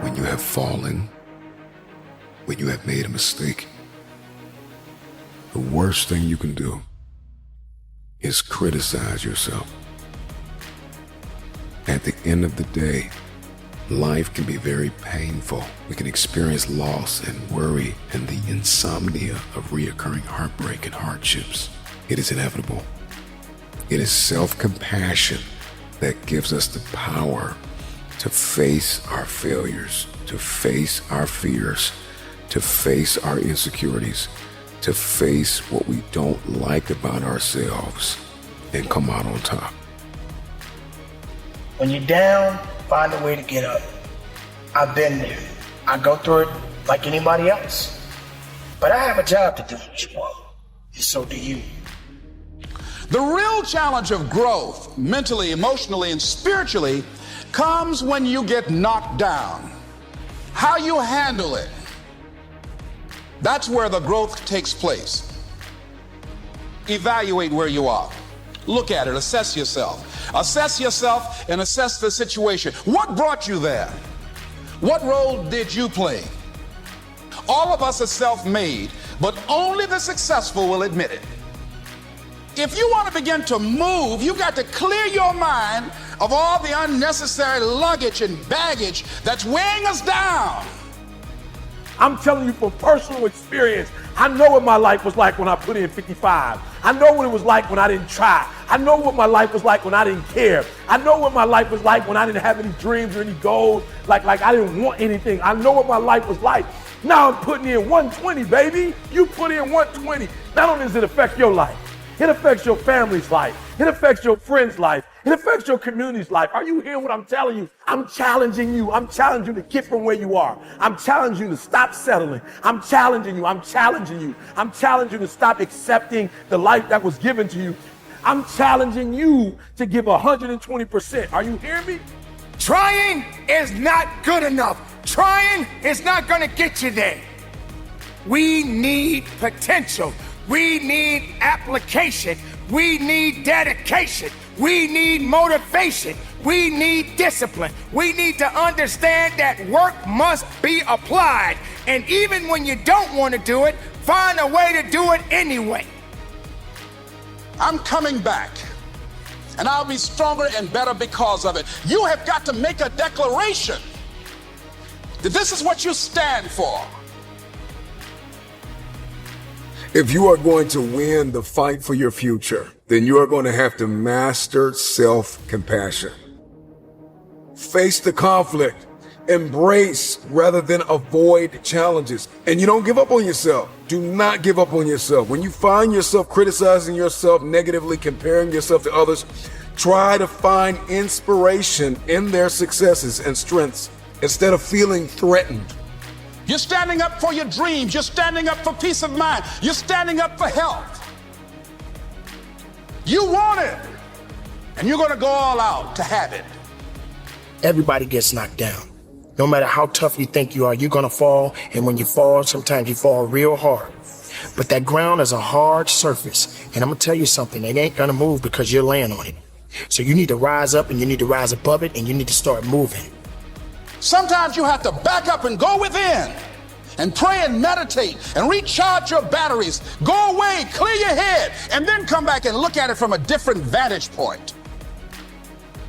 When you have fallen, when you have made a mistake, the worst thing you can do is criticize yourself. At the end of the day, life can be very painful. We can experience loss and worry and the insomnia of reoccurring heartbreak and hardships. It is inevitable. It is self-compassion that gives us the power to face our failures, to face our fears, to face our insecurities, to face what we don't like about ourselves and come out on top. When you're down, find a way to get up. I've been there. I go through it like anybody else. But I have a job to do, and so do you. The real challenge of growth, mentally, emotionally, and spiritually, comes when you get knocked down. How you handle it, that's where the growth takes place. Evaluate where you are. Look at it, assess yourself. Assess yourself and assess the situation. What brought you there? What role did you play? All of us are self-made, but only the successful will admit it. If you want to begin to move, you got to clear your mind of all the unnecessary luggage and baggage that's weighing us down. I'm telling you from personal experience, I know what my life was like when I put in 55. I know what it was like when I didn't try. I know what my life was like when I didn't care. I know what my life was like when I didn't have any dreams or any goals, like I didn't want anything. I know what my life was like. Now I'm putting in 120, baby. You put in 120. Not only does it affect your life, it affects your family's life. It affects your friend's life. It affects your community's life. Are you hearing what I'm telling you? I'm challenging you. I'm challenging you to get from where you are. I'm challenging you to stop settling. I'm challenging you. I'm challenging you. I'm challenging you to stop accepting the life that was given to you. I'm challenging you to give 120%. Are you hearing me? Trying is not good enough. Trying is not going to get you there. We need potential. We need application. We need dedication. We need motivation. We need discipline. We need to understand that work must be applied. And even when you don't want to do it, find a way to do it anyway. I'm coming back, and I'll be stronger and better because of it. You have got to make a declaration that this is what you stand for. If you are going to win the fight for your future, then you are going to have to master self-compassion. Face the conflict, embrace rather than avoid challenges. And you don't give up on yourself. Do not give up on yourself. When you find yourself criticizing yourself negatively, comparing yourself to others, try to find inspiration in their successes and strengths instead of feeling threatened. You're standing up for your dreams. You're standing up for peace of mind. You're standing up for health. You want it, and you're going to go all out to have it. Everybody gets knocked down. No matter how tough you think you are, you're going to fall. And when you fall, sometimes you fall real hard. But that ground is a hard surface. And I'm going to tell you something. It ain't going to move because you're laying on it. So you need to rise up, and you need to rise above it, and you need to start moving. Sometimes you have to back up and go within and pray and meditate and recharge your batteries. Go away, clear your head, and then come back and look at it from a different vantage point.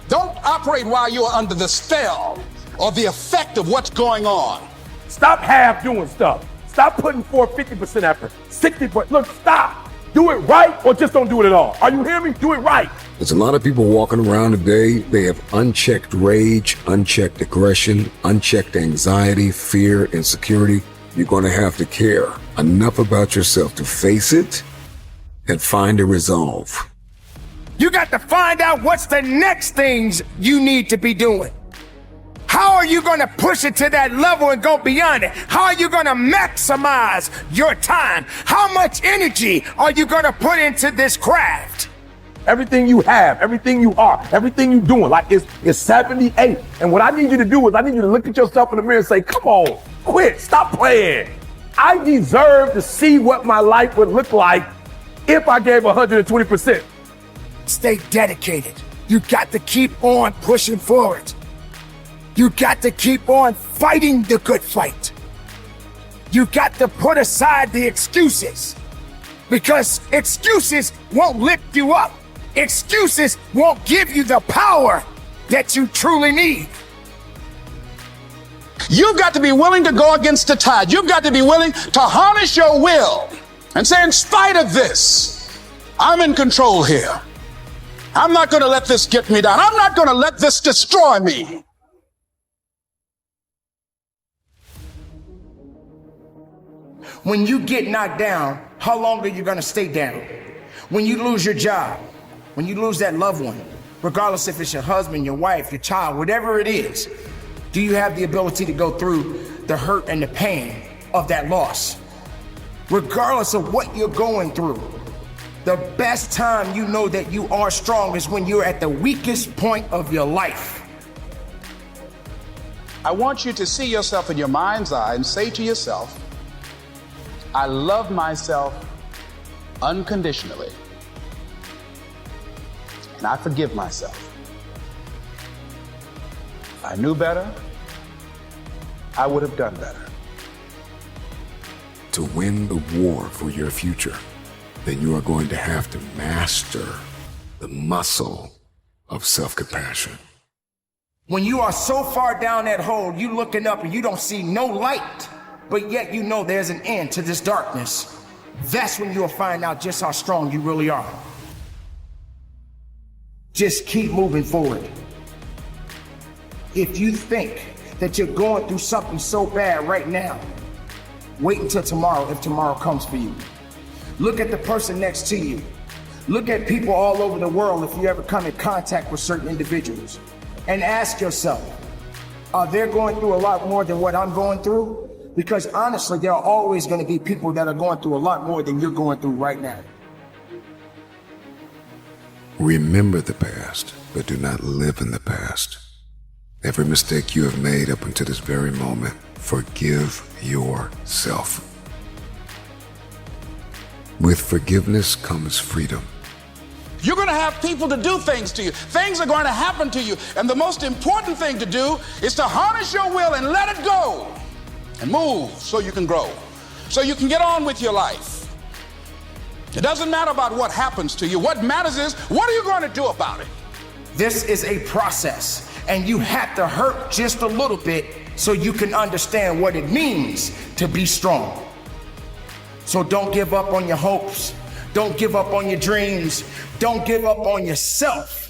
Don't operate while you are under the spell or the effect of what's going on. Stop half doing stuff. Stop putting forth 50% effort, 60%. Look, stop. Do it right or just don't do it at all. Are you hearing me? Do it right. There's a lot of people walking around today. They have unchecked rage, unchecked aggression, unchecked anxiety, fear, insecurity. You're going to have to care enough about yourself to face it and find a resolve. You got to find out what's the next things you need to be doing. How are you going to push it to that level and go beyond it? How are you going to maximize your time? How much energy are you going to put into this craft? Everything you have, everything you are, everything you're doing, like it's 78. And what I need you to do is I need you to look at yourself in the mirror and say, come on, quit, stop playing. I deserve to see what my life would look like if I gave 120%. Stay dedicated. You got to keep on pushing forward. You got to keep on fighting the good fight. You got to put aside the excuses, because excuses won't lift you up. Excuses won't give you the power that you truly need. You've got to be willing to go against the tide. You've got to be willing to harness your will and say, in spite of this, I'm in control here. I'm not going to let this get me down. I'm not going to let this destroy me. When you get knocked down, how long are you going to stay down? When you lose your job, when you lose that loved one, regardless if it's your husband, your wife, your child, whatever it is, do you have the ability to go through the hurt and the pain of that loss? Regardless of what you're going through, the best time you know that you are strong is when you're at the weakest point of your life. I want you to see yourself in your mind's eye and say to yourself, I love myself unconditionally, and I forgive myself. If I knew better, I would have done better. To win the war for your future, then you are going to have to master the muscle of self-compassion. When you are so far down that hole, you looking up and you don't see no light, but yet you know there's an end to this darkness, that's when you'll find out just how strong you really are. Just keep moving forward. If you think that you're going through something so bad right now, wait until tomorrow if tomorrow comes for you. Look at the person next to you. Look at people all over the world if you ever come in contact with certain individuals, and ask yourself, are they going through a lot more than what I'm going through? Because honestly, there are always going to be people that are going through a lot more than you're going through right now. Remember the past, but do not live in the past. Every mistake you have made up until this very moment, forgive yourself. With forgiveness comes freedom. You're going to have people to do things to you. Things are going to happen to you. And the most important thing to do is to harness your will and let it go and move so you can grow, so you can get on with your life. It doesn't matter about what happens to you. What matters is, what are you going to do about it? This is a process, and you have to hurt just a little bit so you can understand what it means to be strong. So don't give up on your hopes. Don't give up on your dreams. Don't give up on yourself.